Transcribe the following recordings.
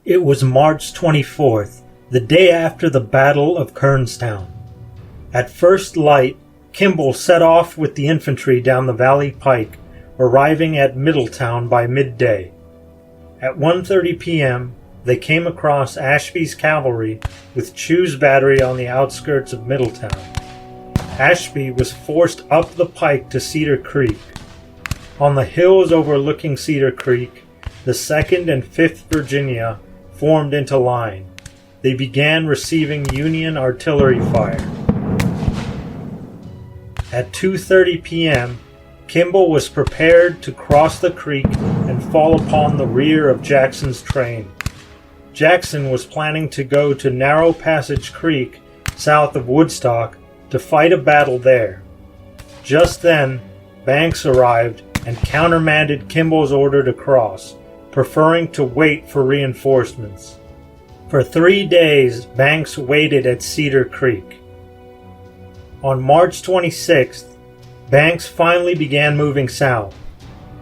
It was March 24th, the day after the Battle of Kernstown. At first light, Kimball set off with the infantry down the Valley Pike, arriving at Middletown by midday. At 1:30 p.m., they came across Ashby's cavalry with Chew's battery on the outskirts of Middletown. Ashby was forced up the pike to Cedar Creek. On the hills overlooking Cedar Creek, the 2nd and 5th Virginia formed into line. They began receiving Union artillery fire. At 2:30 p.m., Kimball was prepared to cross the creek and fall upon the rear of Jackson's train. Jackson was planning to go to Narrow Passage Creek, south of Woodstock, to fight a battle there. Just then, Banks arrived and countermanded Kimball's order to cross, preferring to wait for reinforcements. For 3 days, Banks waited at Cedar Creek. On March 26th, Banks finally began moving south.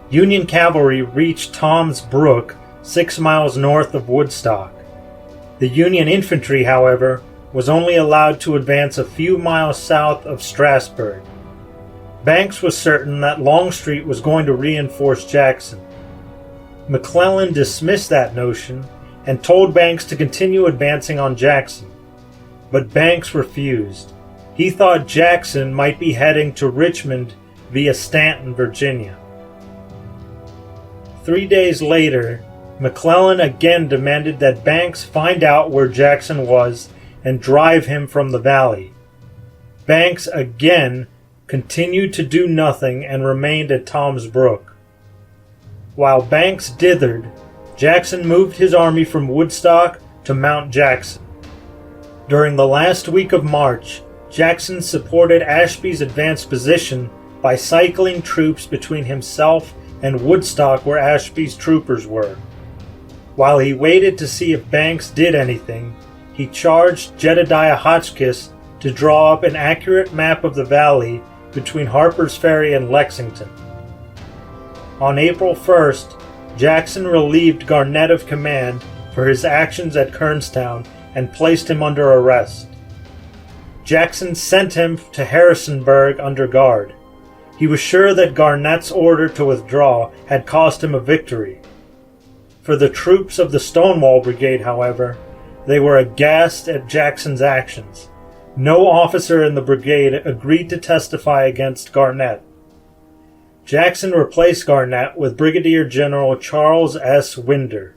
Union cavalry reached Tom's Brook, 6 miles north of Woodstock. The Union infantry, however, was only allowed to advance a few miles south of Strasburg. Banks was certain that Longstreet was going to reinforce Jackson. McClellan dismissed that notion and told Banks to continue advancing on Jackson. But Banks refused. He thought Jackson might be heading to Richmond via Staunton, Virginia. 3 days later, McClellan again demanded that Banks find out where Jackson was and drive him from the valley. Banks again continued to do nothing and remained at Tom's Brook. While Banks dithered, Jackson moved his army from Woodstock to Mount Jackson. During the last week of March, Jackson supported Ashby's advanced position by cycling troops between himself and Woodstock where Ashby's troopers were. While he waited to see if Banks did anything, he charged Jedediah Hotchkiss to draw up an accurate map of the valley between Harper's Ferry and Lexington. On April 1st, Jackson relieved Garnett of command for his actions at Kernstown and placed him under arrest. Jackson sent him to Harrisonburg under guard. He was sure that Garnett's order to withdraw had cost him a victory. For the troops of the Stonewall Brigade, however, they were aghast at Jackson's actions. No officer in the brigade agreed to testify against Garnett. Jackson replaced Garnett with Brigadier General Charles S. Winder.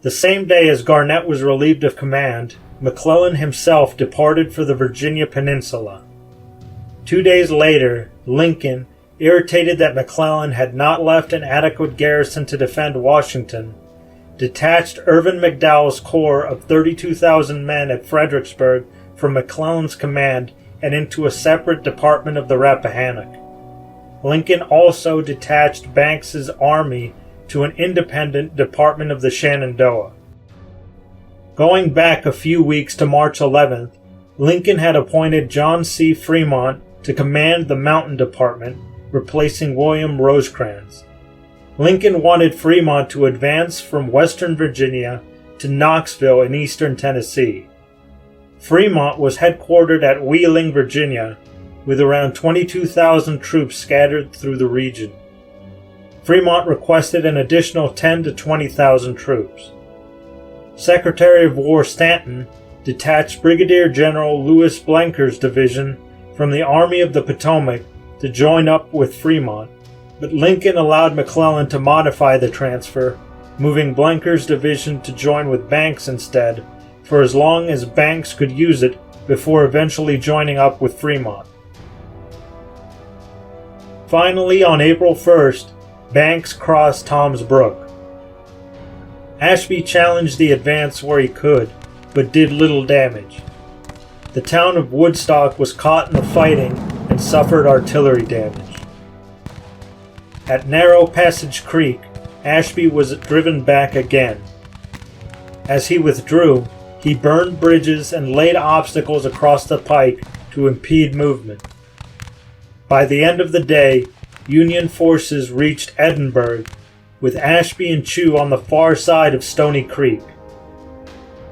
The same day as Garnett was relieved of command, McClellan himself departed for the Virginia Peninsula. 2 days later, Lincoln, irritated that McClellan had not left an adequate garrison to defend Washington, detached Irvin McDowell's corps of 32,000 men at Fredericksburg from McClellan's command and into a separate department of the Rappahannock. Lincoln also detached Banks's army to an independent department of the Shenandoah. Going back a few weeks to March 11th, Lincoln had appointed John C. Fremont to command the Mountain Department, replacing William Rosecrans. Lincoln wanted Fremont to advance from western Virginia to Knoxville in eastern Tennessee. Fremont was headquartered at Wheeling, Virginia, with around 22,000 troops scattered through the region. Fremont requested an additional 10,000 to 20,000 troops. Secretary of War Stanton detached Brigadier General Louis Blenker's division from the Army of the Potomac to join up with Fremont, but Lincoln allowed McClellan to modify the transfer, moving Blenker's division to join with Banks instead, for as long as Banks could use it before eventually joining up with Fremont. Finally, on April 1st, Banks crossed Tom's Brook. Ashby challenged the advance where he could, but did little damage. The town of Woodstock was caught in the fighting and suffered artillery damage. At Narrow Passage Creek, Ashby was driven back again. As he withdrew, he burned bridges and laid obstacles across the pike to impede movement. By the end of the day, Union forces reached Edinburgh, with Ashby and Chew on the far side of Stony Creek.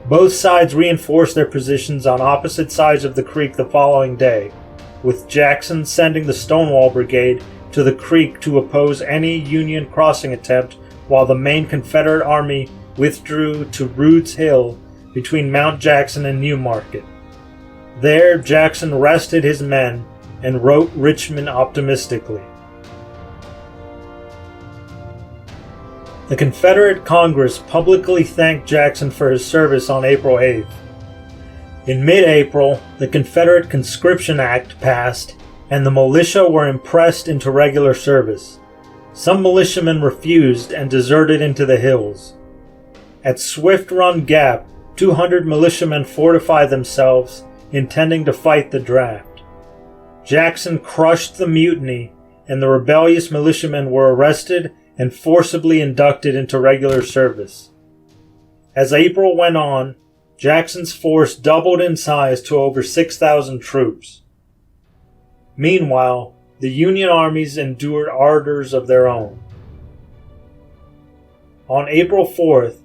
Both sides reinforced their positions on opposite sides of the creek the following day, with Jackson sending the Stonewall Brigade to the creek to oppose any Union crossing attempt while the main Confederate army withdrew to Rude's Hill between Mount Jackson and Newmarket. There, Jackson rested his men and wrote Richmond optimistically. The Confederate Congress publicly thanked Jackson for his service on April 8th. In mid-April, the Confederate Conscription Act passed, and the militia were impressed into regular service. Some militiamen refused and deserted into the hills. At Swift Run Gap, 200 militiamen fortified themselves, intending to fight the draft. Jackson crushed the mutiny, and the rebellious militiamen were arrested and forcibly inducted into regular service. As April went on, Jackson's force doubled in size to over 6,000 troops. Meanwhile, the Union armies endured ardors of their own. On April 4th,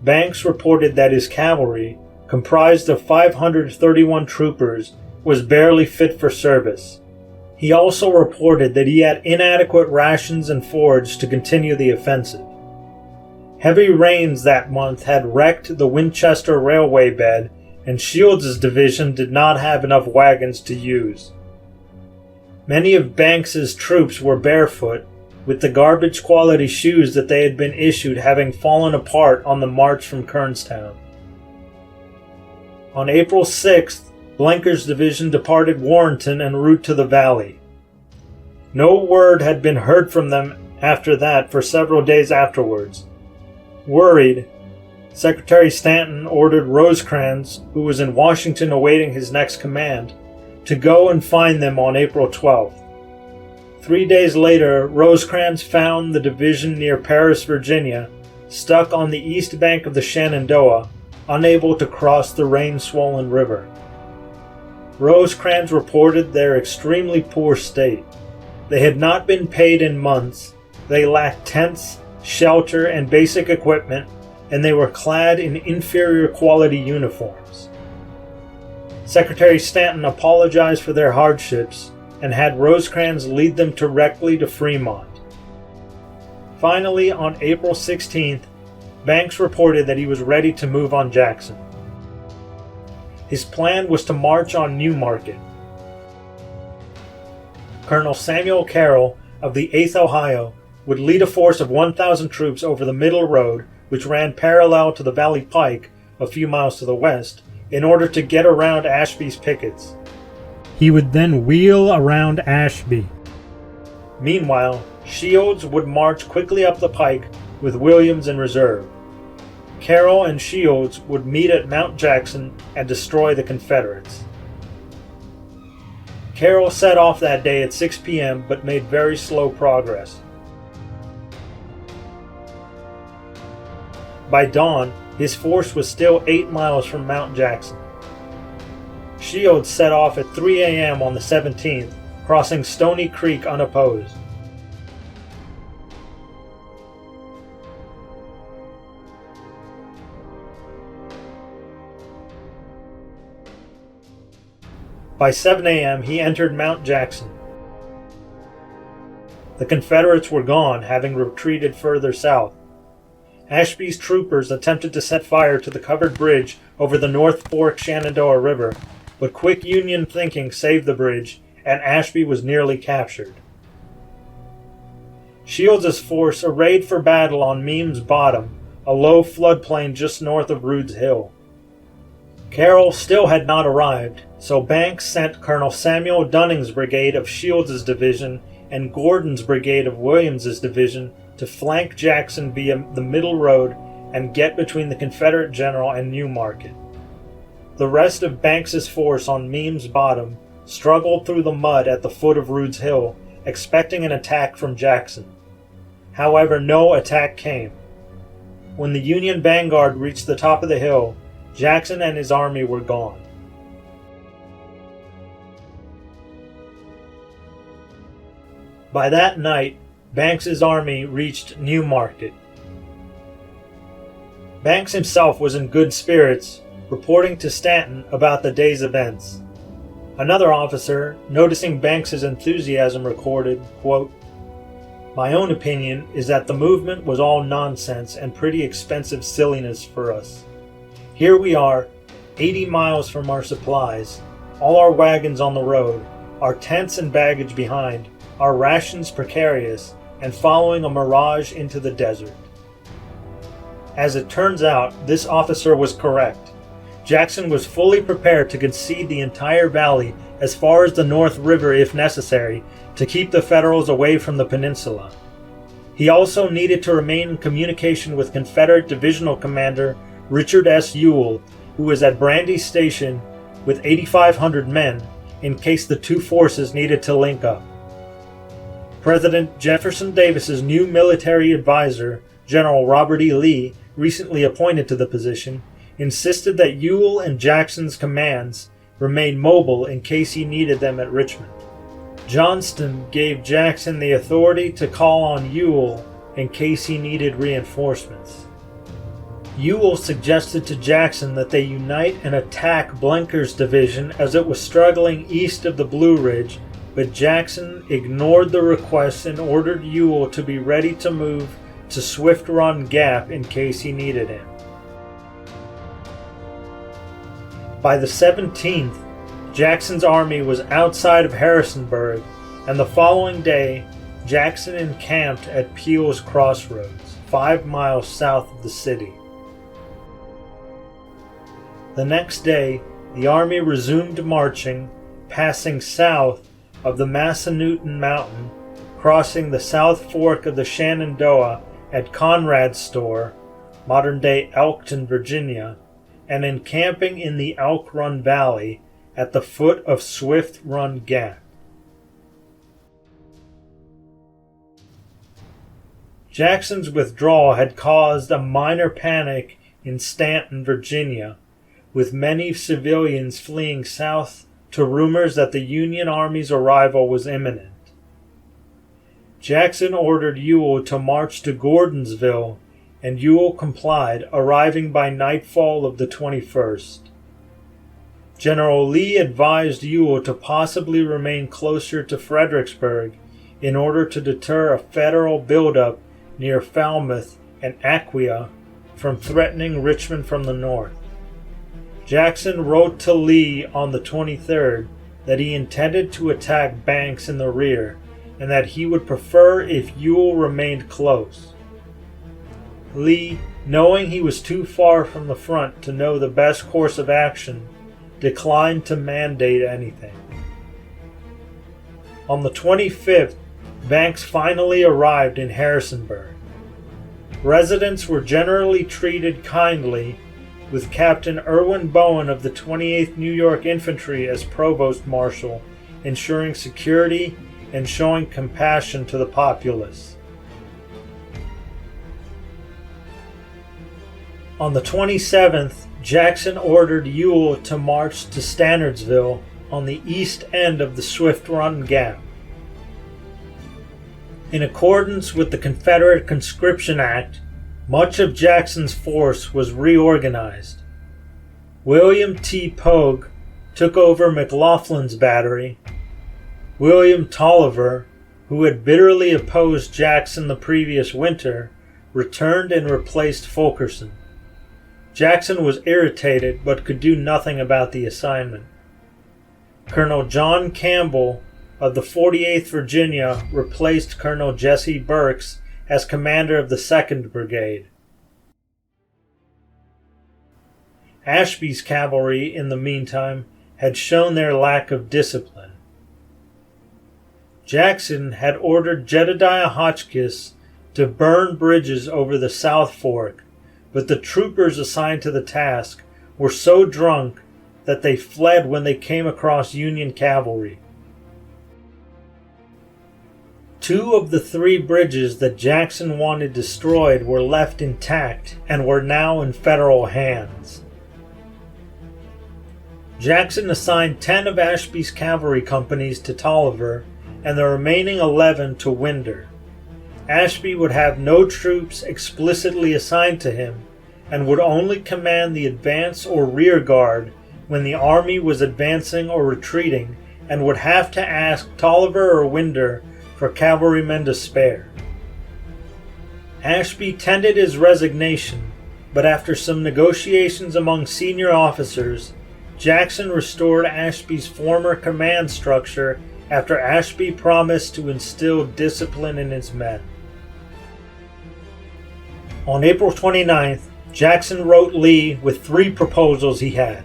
Banks reported that his cavalry, comprised of 531 troopers, was barely fit for service. He also reported that he had inadequate rations and forage to continue the offensive. Heavy rains that month had wrecked the Winchester railway bed, and Shields' division did not have enough wagons to use. Many of Banks's troops were barefoot, with the garbage-quality shoes that they had been issued having fallen apart on the march from Kernstown. On April 6th, Blenker's division departed Warrenton en route to the valley. No word had been heard from them after that for several days afterwards. Worried, Secretary Stanton ordered Rosecrans, who was in Washington awaiting his next command, to go and find them on April 12th. 3 days later, Rosecrans found the division near Paris, Virginia, stuck on the east bank of the Shenandoah, unable to cross the rain-swollen river. Rosecrans reported their extremely poor state. They had not been paid in months, they lacked tents, shelter, and basic equipment, and they were clad in inferior quality uniforms. Secretary Stanton apologized for their hardships and had Rosecrans lead them directly to Fremont. Finally, on April 16th, Banks reported that he was ready to move on Jackson. His plan was to march on Newmarket. Colonel Samuel Carroll of the 8th Ohio would lead a force of 1,000 troops over the Middle Road, which ran parallel to the Valley Pike a few miles to the west, in order to get around Ashby's pickets. He would then wheel around Ashby. Meanwhile, Shields would march quickly up the pike with Williams in reserve. Carroll and Shields would meet at Mount Jackson and destroy the Confederates. Carroll set off that day at 6 p.m. but made very slow progress. By dawn, his force was still 8 miles from Mount Jackson. Shields set off at 3 a.m. on the 17th, crossing Stony Creek unopposed. By 7 a.m., he entered Mount Jackson. The Confederates were gone, having retreated further south. Ashby's troopers attempted to set fire to the covered bridge over the North Fork Shenandoah River, but quick Union thinking saved the bridge, and Ashby was nearly captured. Shields' force arrayed for battle on Meem's Bottom, a low floodplain just north of Rude's Hill. Carroll still had not arrived, so Banks sent Colonel Samuel Dunning's brigade of Shields' division and Gordon's brigade of Williams' division to flank Jackson via the Middle Road and get between the Confederate general and Newmarket. The rest of Banks' force on Meem's Bottom struggled through the mud at the foot of Rude's Hill, expecting an attack from Jackson. However, no attack came. When the Union vanguard reached the top of the hill, Jackson and his army were gone. By that night, Banks's army reached Newmarket. Banks himself was in good spirits, reporting to Stanton about the day's events. Another officer, noticing Banks's enthusiasm, recorded, quote, "My own opinion is that the movement was all nonsense and pretty expensive silliness for us. Here we are, 80 miles from our supplies, all our wagons on the road, our tents and baggage behind, our rations precarious, and following a mirage into the desert." As it turns out, this officer was correct. Jackson was fully prepared to concede the entire valley as far as the North River if necessary to keep the Federals away from the peninsula. He also needed to remain in communication with Confederate Divisional Commander Richard S. Ewell, who was at Brandy Station with 8,500 men in case the two forces needed to link up. President Jefferson Davis's new military advisor, General Robert E. Lee, recently appointed to the position, insisted that Ewell and Jackson's commands remain mobile in case he needed them at Richmond. Johnston gave Jackson the authority to call on Ewell in case he needed reinforcements. Ewell suggested to Jackson that they unite and attack Blenker's division as it was struggling east of the Blue Ridge, but Jackson ignored the request and ordered Ewell to be ready to move to Swift Run Gap in case he needed him. By the 17th, Jackson's army was outside of Harrisonburg, and the following day, Jackson encamped at Peel's Crossroads, 5 miles south of the city. The next day, the army resumed marching, passing south of the Massanutten Mountain, crossing the South Fork of the Shenandoah at Conrad's Store, modern-day Elkton, Virginia, and encamping in the Elk Run Valley at the foot of Swift Run Gap. Jackson's withdrawal had caused a minor panic in Stanton, Virginia, with many civilians fleeing south to rumors that the Union Army's arrival was imminent. Jackson ordered Ewell to march to Gordonsville, and Ewell complied, arriving by nightfall of the 21st. General Lee advised Ewell to possibly remain closer to Fredericksburg in order to deter a Federal buildup near Falmouth and Aquia from threatening Richmond from the north. Jackson wrote to Lee on the 23rd that he intended to attack Banks in the rear, and that he would prefer if Ewell remained close. Lee, knowing he was too far from the front to know the best course of action, declined to mandate anything. On the 25th, Banks finally arrived in Harrisonburg. Residents were generally treated kindly, with Captain Irwin Bowen of the 28th New York Infantry as Provost Marshal, ensuring security and showing compassion to the populace. On the 27th, Jackson ordered Ewell to march to Stanardsville on the east end of the Swift Run Gap. In accordance with the Confederate Conscription Act, much of Jackson's force was reorganized. William T. Pogue took over McLaughlin's battery. William Tolliver, who had bitterly opposed Jackson the previous winter, returned and replaced Fulkerson. Jackson was irritated but could do nothing about the assignment. Colonel John Campbell of the 48th Virginia replaced Colonel Jesse Burks as commander of the 2nd Brigade. Ashby's cavalry, in the meantime, had shown their lack of discipline. Jackson had ordered Jedediah Hotchkiss to burn bridges over the South Fork, but the troopers assigned to the task were so drunk that they fled when they came across Union cavalry. 2 of the 3 bridges that Jackson wanted destroyed were left intact and were now in Federal hands. Jackson assigned 10 of Ashby's cavalry companies to Tolliver and the remaining 11 to Winder. Ashby would have no troops explicitly assigned to him and would only command the advance or rear guard when the army was advancing or retreating, and would have to ask Tolliver or Winder for cavalrymen to spare. Ashby tendered his resignation, but after some negotiations among senior officers, Jackson restored Ashby's former command structure after Ashby promised to instill discipline in his men. On April 29th, Jackson wrote Lee with 3 proposals he had.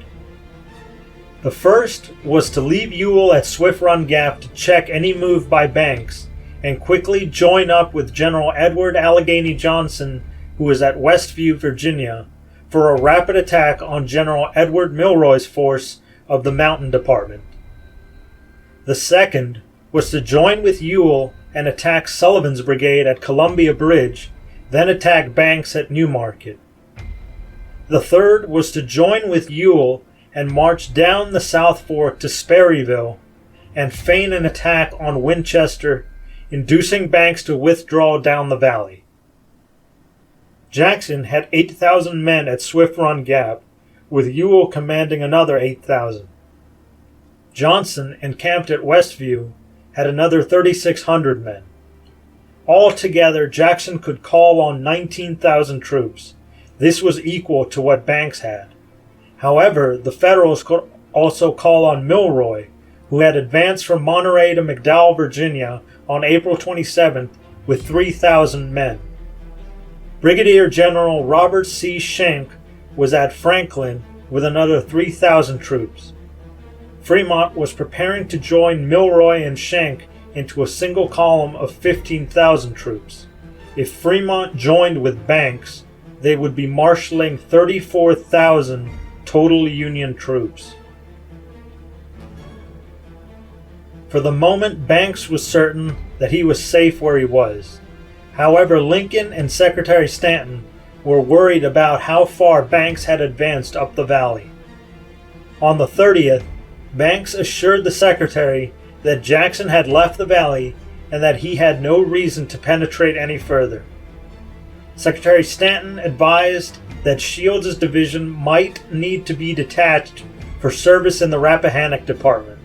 The first was to leave Ewell at Swift Run Gap to check any move by Banks and quickly join up with General Edward Allegheny Johnson, who was at Westview, Virginia, for a rapid attack on General Edward Milroy's force of the Mountain Department. The second was to join with Ewell and attack Sullivan's brigade at Columbia Bridge, then attack Banks at Newmarket. The third was to join with Ewell and march down the South Fork to Sperryville and feign an attack on Winchester, inducing Banks to withdraw down the valley. Jackson had 8,000 men at Swift Run Gap, with Ewell commanding another 8,000. Johnson, encamped at Westview, had another 3,600 men. Altogether, Jackson could call on 19,000 troops. This was equal to what Banks had. However, the Federals could also call on Milroy, who had advanced from Monterey to McDowell, Virginia on April 27th with 3,000 men. Brigadier General Robert C. Schenck was at Franklin with another 3,000 troops. Fremont was preparing to join Milroy and Schenck into a single column of 15,000 troops. If Fremont joined with Banks, they would be marshaling 34,000 total Union troops. For the moment, Banks was certain that he was safe where he was. However, Lincoln and Secretary Stanton were worried about how far Banks had advanced up the valley. On the 30th, Banks assured the Secretary that Jackson had left the valley and that he had no reason to penetrate any further. Secretary Stanton advised that Shields' division might need to be detached for service in the Rappahannock Department.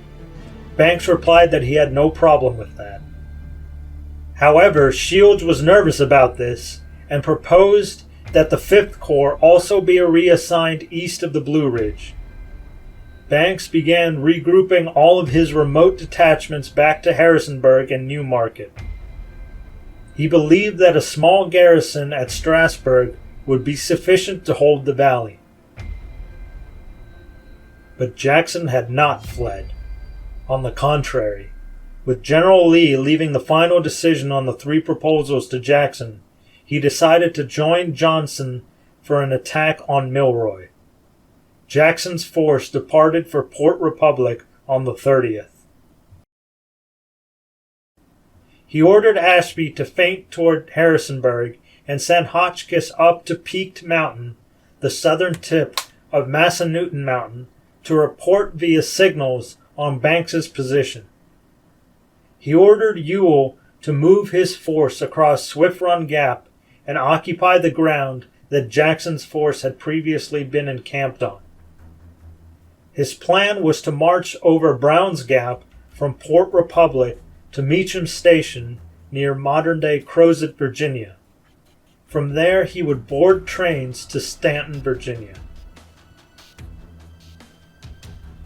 Banks replied that he had no problem with that. However, Shields was nervous about this and proposed that the 5th Corps also be reassigned east of the Blue Ridge. Banks began regrouping all of his remote detachments back to Harrisonburg and Newmarket. He believed that a small garrison at Strasburg would be sufficient to hold the valley. But Jackson had not fled. On the contrary, with General Lee leaving the final decision on the 3 proposals to Jackson, he decided to join Johnson for an attack on Milroy. Jackson's force departed for Port Republic on the 30th. He ordered Ashby to feint toward Harrisonburg and sent Hotchkiss up to Peaked Mountain, the southern tip of Massanutten Mountain, to report via signals on Banks's position. He ordered Ewell to move his force across Swift Run Gap and occupy the ground that Jackson's force had previously been encamped on. His plan was to march over Brown's Gap from Port Republic to Meacham Station near modern-day Crozet, Virginia. From there, he would board trains to Stanton, Virginia.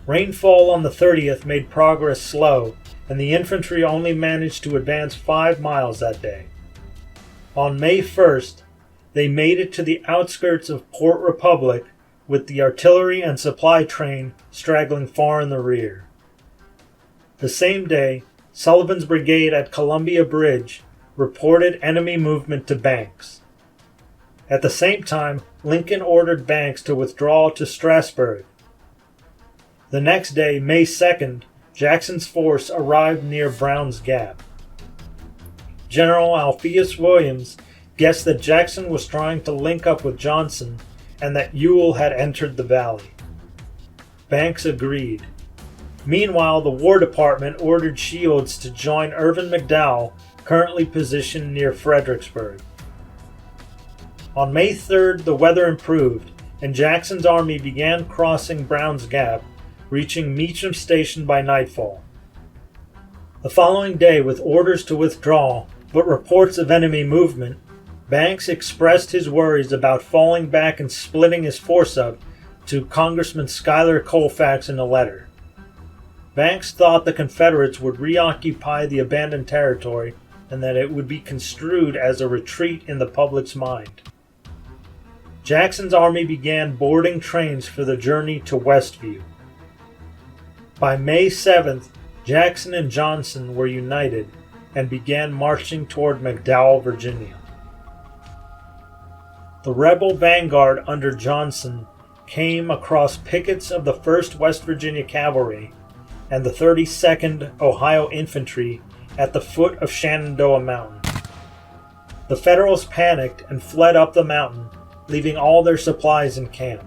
Rainfall on the 30th made progress slow, and the infantry only managed to advance 5 miles that day. On May 1st, they made it to the outskirts of Port Republic, with the artillery and supply train straggling far in the rear. The same day, Sullivan's brigade at Columbia Bridge reported enemy movement to Banks. At the same time, Lincoln ordered Banks to withdraw to Strasburg. The next day, May 2nd, Jackson's force arrived near Brown's Gap. General Alpheus Williams guessed that Jackson was trying to link up with Johnson and that Ewell had entered the valley. Banks agreed. Meanwhile, the War Department ordered Shields to join Irvin McDowell, currently positioned near Fredericksburg. On May 3rd, the weather improved, and Jackson's army began crossing Brown's Gap, reaching Meacham Station by nightfall. The following day, with orders to withdraw, but reports of enemy movement, Banks expressed his worries about falling back and splitting his force up to Congressman Schuyler Colfax in a letter. Banks thought the Confederates would reoccupy the abandoned territory and that it would be construed as a retreat in the public's mind. Jackson's army began boarding trains for the journey to Westview. By May 7th, Jackson and Johnson were united and began marching toward McDowell, Virginia. The rebel vanguard under Johnson came across pickets of the 1st West Virginia Cavalry and the 32nd Ohio Infantry at the foot of Shenandoah Mountain. The Federals panicked and fled up the mountain, leaving all their supplies in camp.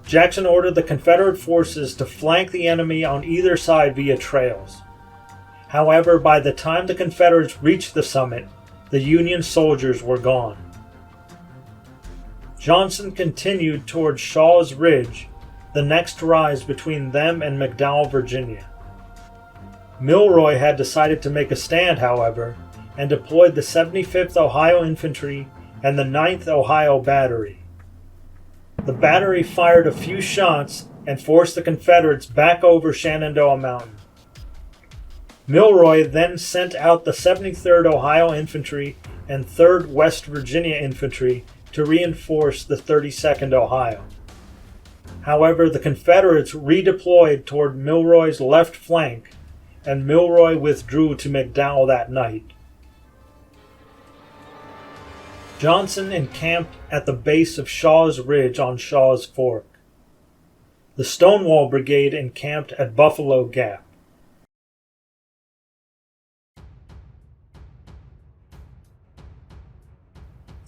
Jackson ordered the Confederate forces to flank the enemy on either side via trails. However, by the time the Confederates reached the summit, the Union soldiers were gone. Johnson continued toward Shaw's Ridge, the next rise between them and McDowell, Virginia. Milroy had decided to make a stand, however, and deployed the 75th Ohio Infantry and the 9th Ohio Battery. The battery fired a few shots and forced the Confederates back over Shenandoah Mountain. Milroy then sent out the 73rd Ohio Infantry and 3rd West Virginia Infantry to reinforce the 32nd Ohio. However, the Confederates redeployed toward Milroy's left flank, and Milroy withdrew to McDowell that night. Johnson encamped at the base of Shaw's Ridge on Shaw's Fork. The Stonewall Brigade encamped at Buffalo Gap.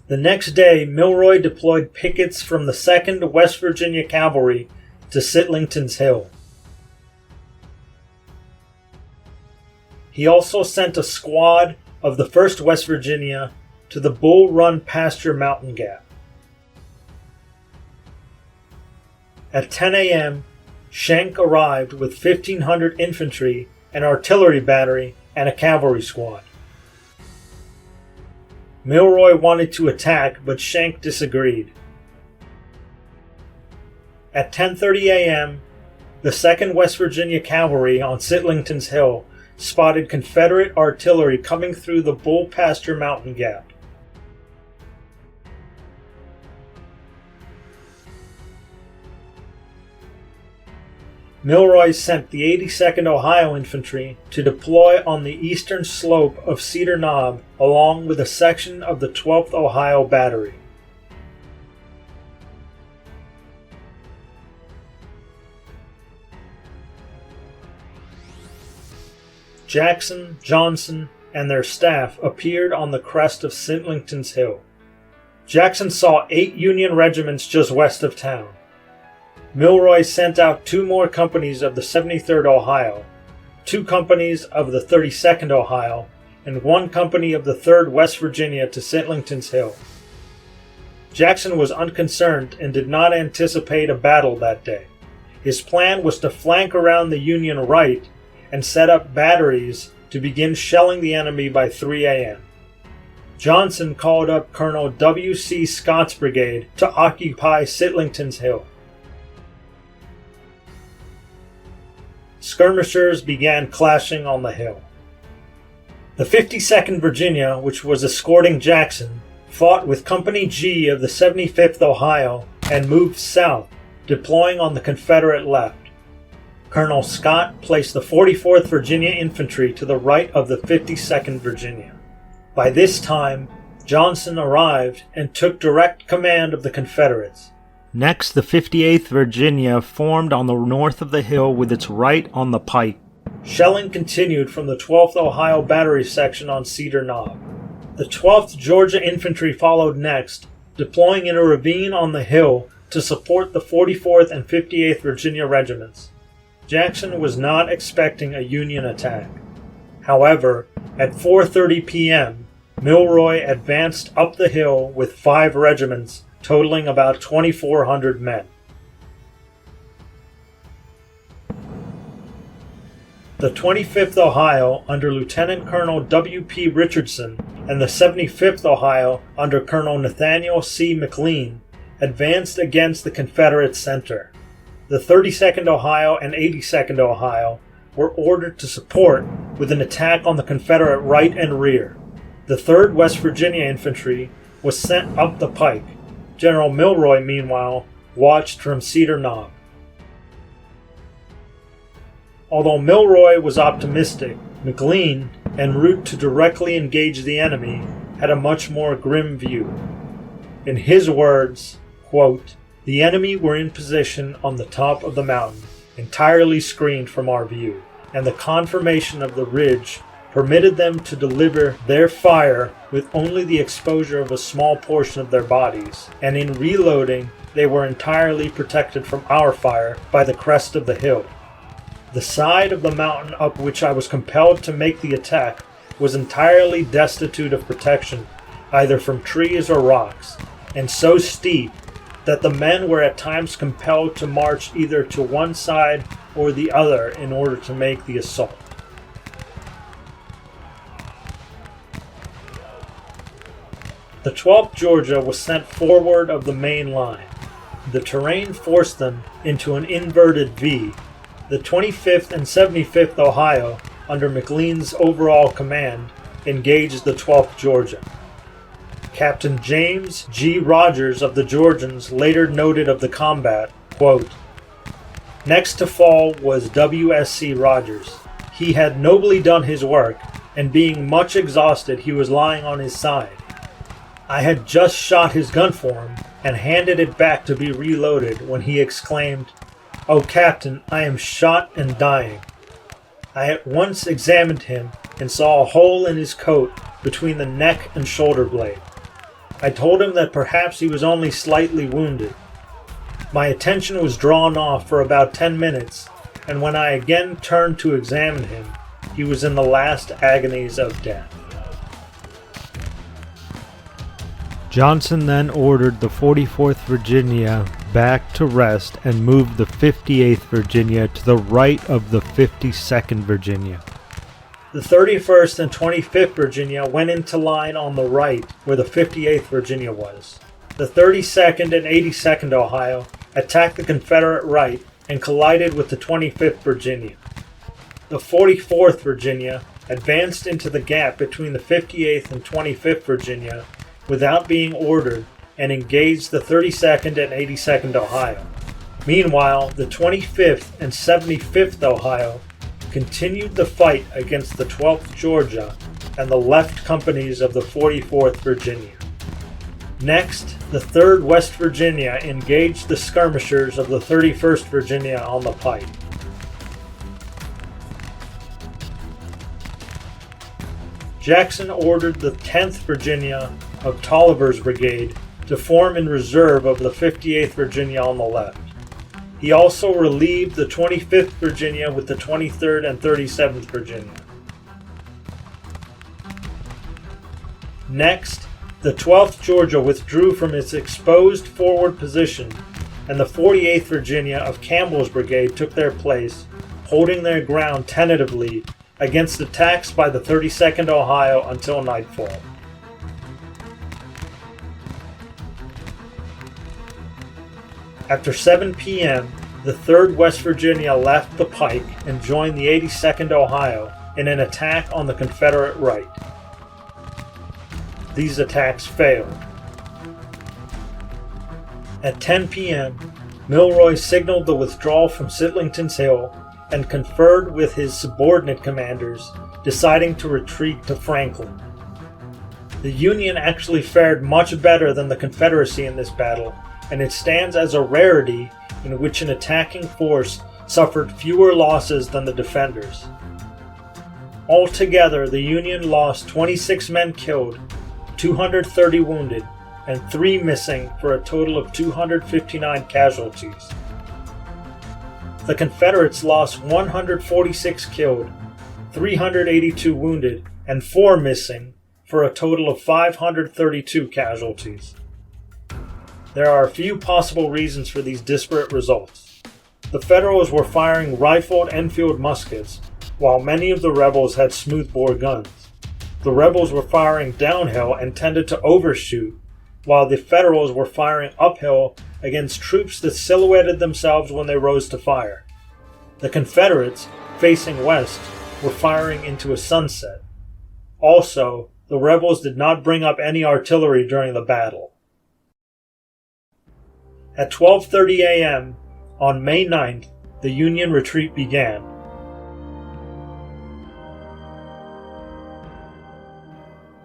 The next day, Milroy deployed pickets from the 2nd West Virginia Cavalry to Sitlington's Hill. He also sent a squad of the 1st West Virginia to the Bull Run Pasture Mountain Gap. At 10 a.m., Schenck arrived with 1,500 infantry, an artillery battery, and a cavalry squad. Milroy wanted to attack, but Schenck disagreed. At 10:30 a.m., the 2nd West Virginia Cavalry on Sitlington's Hill spotted Confederate artillery coming through the Bull Pasture Mountain Gap. Milroy sent the 82nd Ohio Infantry to deploy on the eastern slope of Cedar Knob along with a section of the 12th Ohio Battery. Jackson, Johnson, and their staff appeared on the crest of Sitlington's Hill. Jackson saw 8 Union regiments just west of town. Milroy sent out 2 more companies of the 73rd Ohio, 2 companies of the 32nd Ohio, and 1 company of the 3rd West Virginia to Sitlington's Hill. Jackson was unconcerned and did not anticipate a battle that day. His plan was to flank around the Union right and set up batteries to begin shelling the enemy by 3 a.m. Johnson called up Colonel W.C. Scott's brigade to occupy Sitlington's Hill. Skirmishers began clashing on the hill. The 52nd Virginia, which was escorting Jackson, fought with Company G of the 75th Ohio and moved south, deploying on the Confederate left. Colonel Scott placed the 44th Virginia Infantry to the right of the 52nd Virginia. By this time, Johnson arrived and took direct command of the Confederates. Next, the 58th Virginia formed on the north of the hill with its right on the pike. Shelling continued from the 12th Ohio Battery section on Cedar Knob. The 12th Georgia Infantry followed next, deploying in a ravine on the hill to support the 44th and 58th Virginia regiments. Jackson was not expecting a Union attack. However, at 4:30 p.m., Milroy advanced up the hill with 5 regiments, totaling about 2,400 men. The 25th Ohio under Lieutenant Colonel W.P. Richardson and the 75th Ohio under Colonel Nathaniel C. McLean advanced against the Confederate center. The 32nd Ohio and 82nd Ohio were ordered to support with an attack on the Confederate right and rear. The 3rd West Virginia Infantry was sent up the pike. General Milroy, meanwhile, watched from Cedar Knob. Although Milroy was optimistic, McLean, en route to directly engage the enemy, had a much more grim view. In his words, quote, "The enemy were in position on the top of the mountain, entirely screened from our view, and the conformation of the ridge permitted them to deliver their fire with only the exposure of a small portion of their bodies, and in reloading they were entirely protected from our fire by the crest of the hill. The side of the mountain up which I was compelled to make the attack was entirely destitute of protection, either from trees or rocks, and so steep that the men were at times compelled to march either to one side or the other in order to make the assault." The 12th Georgia was sent forward of the main line. The terrain forced them into an inverted V. The 25th and 75th Ohio, under McLean's overall command, engaged the 12th Georgia. Captain James G. Rogers of the Georgians later noted of the combat, quote, "Next to fall was W.S.C. Rogers. He had nobly done his work, and being much exhausted he was lying on his side. I had just shot his gun for him, and handed it back to be reloaded, when he exclaimed, 'Oh, Captain, I am shot and dying.' I at once examined him, and saw a hole in his coat between the neck and shoulder blade. I told him that perhaps he was only slightly wounded. My attention was drawn off for about 10 minutes, and when I again turned to examine him, he was in the last agonies of death." Johnson then ordered the 44th Virginia back to rest and moved the 58th Virginia to the right of the 52nd Virginia. The 31st and 25th Virginia went into line on the right where the 58th Virginia was. The 32nd and 82nd Ohio attacked the Confederate right and collided with the 25th Virginia. The 44th Virginia advanced into the gap between the 58th and 25th Virginia without being ordered and engaged the 32nd and 82nd Ohio. Meanwhile, the 25th and 75th Ohio continued the fight against the 12th Georgia and the left companies of the 44th Virginia. Next, the 3rd West Virginia engaged the skirmishers of the 31st Virginia on the pike. Jackson ordered the 10th Virginia of Tolliver's brigade to form in reserve of the 58th Virginia on the left. He also relieved the 25th Virginia with the 23rd and 37th Virginia. Next, the 12th Georgia withdrew from its exposed forward position, and the 48th Virginia of Campbell's brigade took their place, holding their ground tentatively against attacks by the 32nd Ohio until nightfall. After 7 p.m., the 3rd West Virginia left the pike and joined the 82nd Ohio in an attack on the Confederate right. These attacks failed. At 10 p.m., Milroy signaled the withdrawal from Sitlington's Hill and conferred with his subordinate commanders, deciding to retreat to Franklin. The Union actually fared much better than the Confederacy in this battle, and it stands as a rarity in which an attacking force suffered fewer losses than the defenders. Altogether, the Union lost 26 men killed, 230 wounded, and 3 missing for a total of 259 casualties. The Confederates lost 146 killed, 382 wounded, and 4 missing, for a total of 532 casualties. There are a few possible reasons for these disparate results. The Federals were firing rifled Enfield muskets, while many of the rebels had smoothbore guns. The rebels were firing downhill and tended to overshoot, while the Federals were firing uphill against troops that silhouetted themselves when they rose to fire. The Confederates, facing west, were firing into a sunset. Also, the rebels did not bring up any artillery during the battle. At 12:30 a.m. on May 9th, the Union retreat began.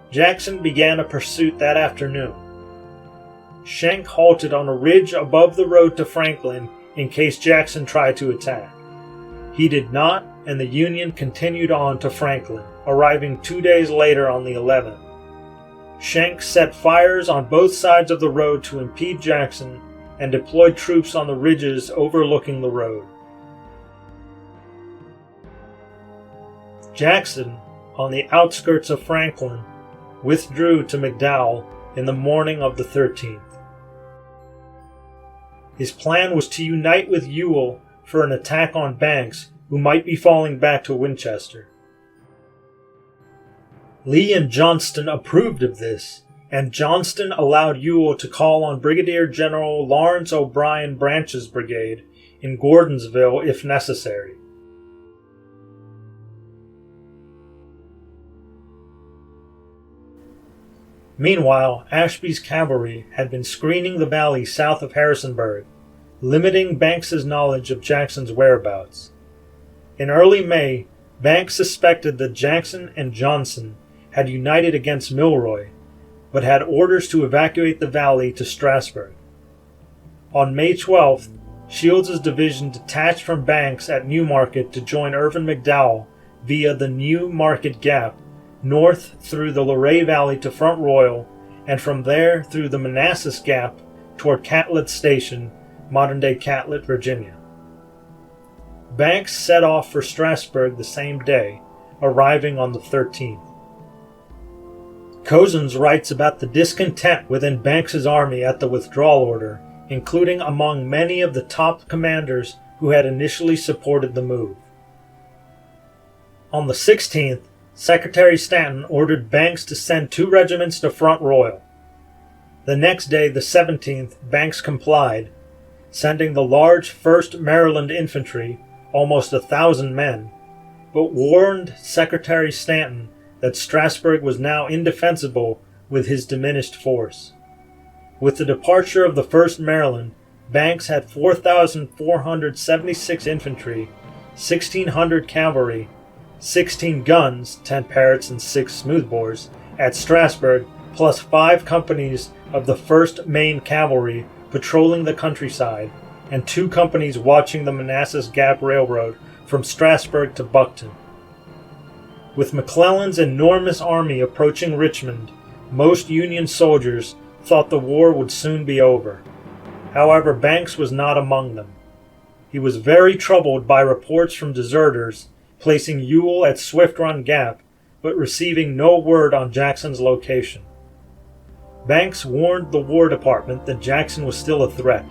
Jackson began a pursuit that afternoon. Schenck halted on a ridge above the road to Franklin in case Jackson tried to attack. He did not, and the Union continued on to Franklin, arriving 2 days later on the 11th. Schenck set fires on both sides of the road to impede Jackson and deployed troops on the ridges overlooking the road. Jackson, on the outskirts of Franklin, withdrew to McDowell in the morning of the 13th. His plan was to unite with Ewell for an attack on Banks, who might be falling back to Winchester. Lee and Johnston approved of this, and Johnston allowed Ewell to call on Brigadier General Lawrence O'Brien Branch's brigade in Gordonsville if necessary. Meanwhile, Ashby's cavalry had been screening the valley south of Harrisonburg, limiting Banks's knowledge of Jackson's whereabouts. In early May, Banks suspected that Jackson and Johnson had united against Milroy, but had orders to evacuate the valley to Strasburg. On May 12th, Shields' division detached from Banks at Newmarket to join Irvin McDowell via the New Market Gap, north through the Luray Valley to Front Royal, and from there through the Manassas Gap toward Catlet Station, modern-day Catlet, Virginia. Banks set off for Strasburg the same day, arriving on the 13th. Cozens writes about the discontent within Banks's army at the withdrawal order, including among many of the top commanders who had initially supported the move. On the 16th, Secretary Stanton ordered Banks to send 2 regiments to Front Royal. The next day, the 17th, Banks complied, sending the large 1st Maryland Infantry, almost 1,000 men, but warned Secretary Stanton that Strasburg was now indefensible with his diminished force. With the departure of the 1st Maryland, Banks had 4,476 infantry, 1,600 cavalry, 16 guns, 10 Parrotts and 6 smoothbores, at Strasburg, plus 5 companies of the 1st Maine Cavalry patrolling the countryside, and 2 companies watching the Manassas Gap Railroad from Strasburg to Buckton. With McClellan's enormous army approaching Richmond, most Union soldiers thought the war would soon be over. However, Banks was not among them. He was very troubled by reports from deserters placing Ewell at Swift Run Gap, but receiving no word on Jackson's location. Banks warned the War Department that Jackson was still a threat.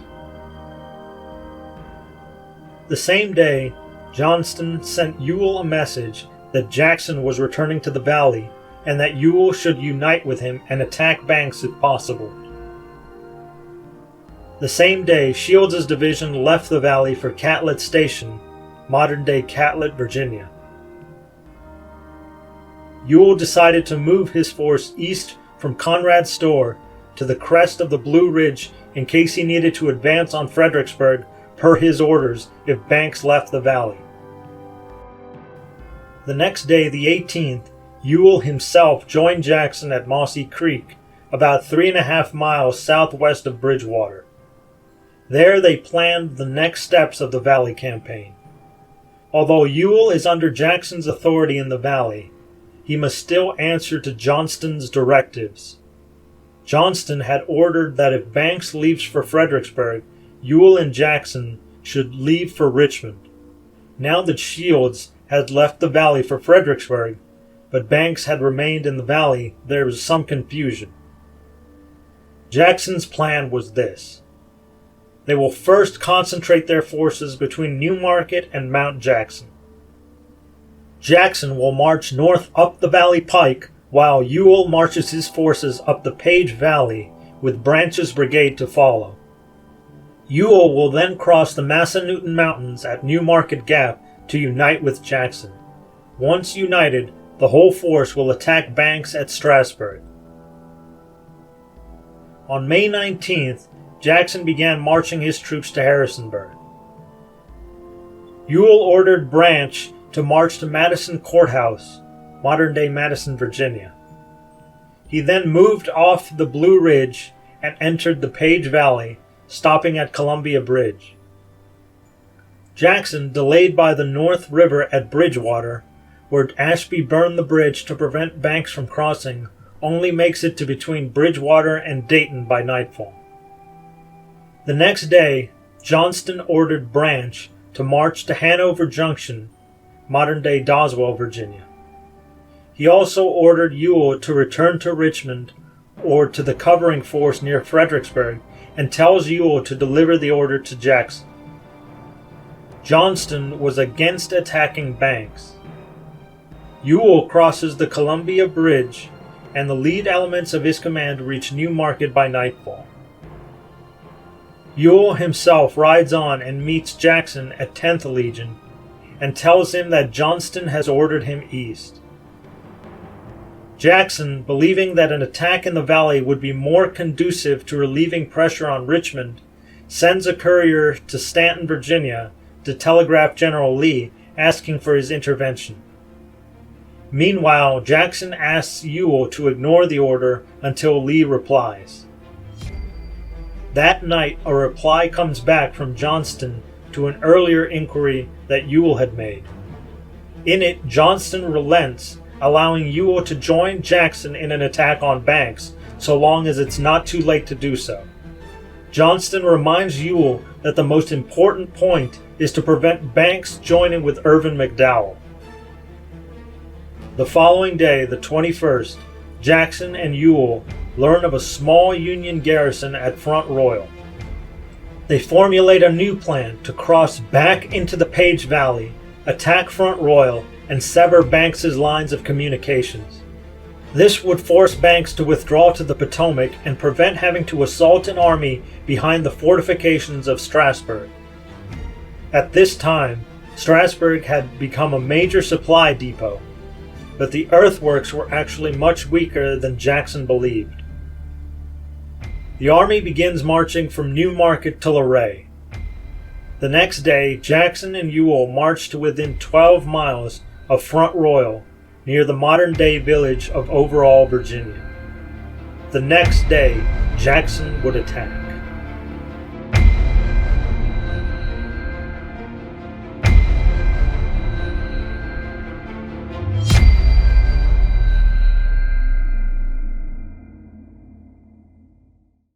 The same day, Johnston sent Ewell a message that Jackson was returning to the valley and that Ewell should unite with him and attack Banks if possible. The same day, Shields' division left the valley for Catlet Station, modern-day Catlet, Virginia. Ewell decided to move his force east from Conrad's Store to the crest of the Blue Ridge in case he needed to advance on Fredericksburg per his orders if Banks left the valley. The next day, the 18th, Ewell himself joined Jackson at Mossy Creek, about 3.5 miles southwest of Bridgewater. There they planned the next steps of the Valley Campaign. Although Ewell is under Jackson's authority in the Valley, he must still answer to Johnston's directives. Johnston had ordered that if Banks leaves for Fredericksburg, Ewell and Jackson should leave for Richmond. Now that Shields had left the valley for Fredericksburg, but Banks had remained in the valley. There was some confusion. Jackson's plan was this. They will first concentrate their forces between New Market and Mount Jackson. Jackson will march north up the Valley Pike, while Ewell marches his forces up the Page Valley, with Branch's brigade to follow. Ewell will then cross the Massanutten Mountains at New Market Gap to unite with Jackson. Once united, the whole force will attack Banks at Strasburg. On May 19th, Jackson began marching his troops to Harrisonburg. Ewell ordered Branch to march to Madison Courthouse, modern-day Madison, Virginia. He then moved off the Blue Ridge and entered the Page Valley, stopping at Columbia Bridge. Jackson, delayed by the North River at Bridgewater, where Ashby burned the bridge to prevent Banks from crossing, only makes it to between Bridgewater and Dayton by nightfall. The next day, Johnston ordered Branch to march to Hanover Junction, modern-day Doswell, Virginia. He also ordered Ewell to return to Richmond or to the covering force near Fredericksburg and tells Ewell to deliver the order to Jackson. Johnston was against attacking Banks. Ewell crosses the Columbia Bridge, and the lead elements of his command reach New Market by nightfall. Ewell himself rides on and meets Jackson at 10th Legion and tells him that Johnston has ordered him east. Jackson, believing that an attack in the valley would be more conducive to relieving pressure on Richmond, sends a courier to Staunton, Virginia, to telegraph General Lee asking for his intervention. Meanwhile, Jackson asks Ewell to ignore the order until Lee replies. That night, a reply comes back from Johnston to an earlier inquiry that Ewell had made. In it, Johnston relents, allowing Ewell to join Jackson in an attack on Banks, so long as it's not too late to do so. Johnston reminds Ewell that the most important point is to prevent Banks joining with Irvin McDowell. The following day, the 21st, Jackson and Ewell learn of a small Union garrison at Front Royal. They formulate a new plan to cross back into the Page Valley, attack Front Royal, and sever Banks's lines of communications. This would force Banks to withdraw to the Potomac and prevent having to assault an army behind the fortifications of Strasburg. At this time, Strasburg had become a major supply depot, but the earthworks were actually much weaker than Jackson believed. The army begins marching from New Market to Luray. The next day, Jackson and Ewell marched to within 12 miles of Front Royal, near the modern-day village of Overall, Virginia. The next day, Jackson would attack.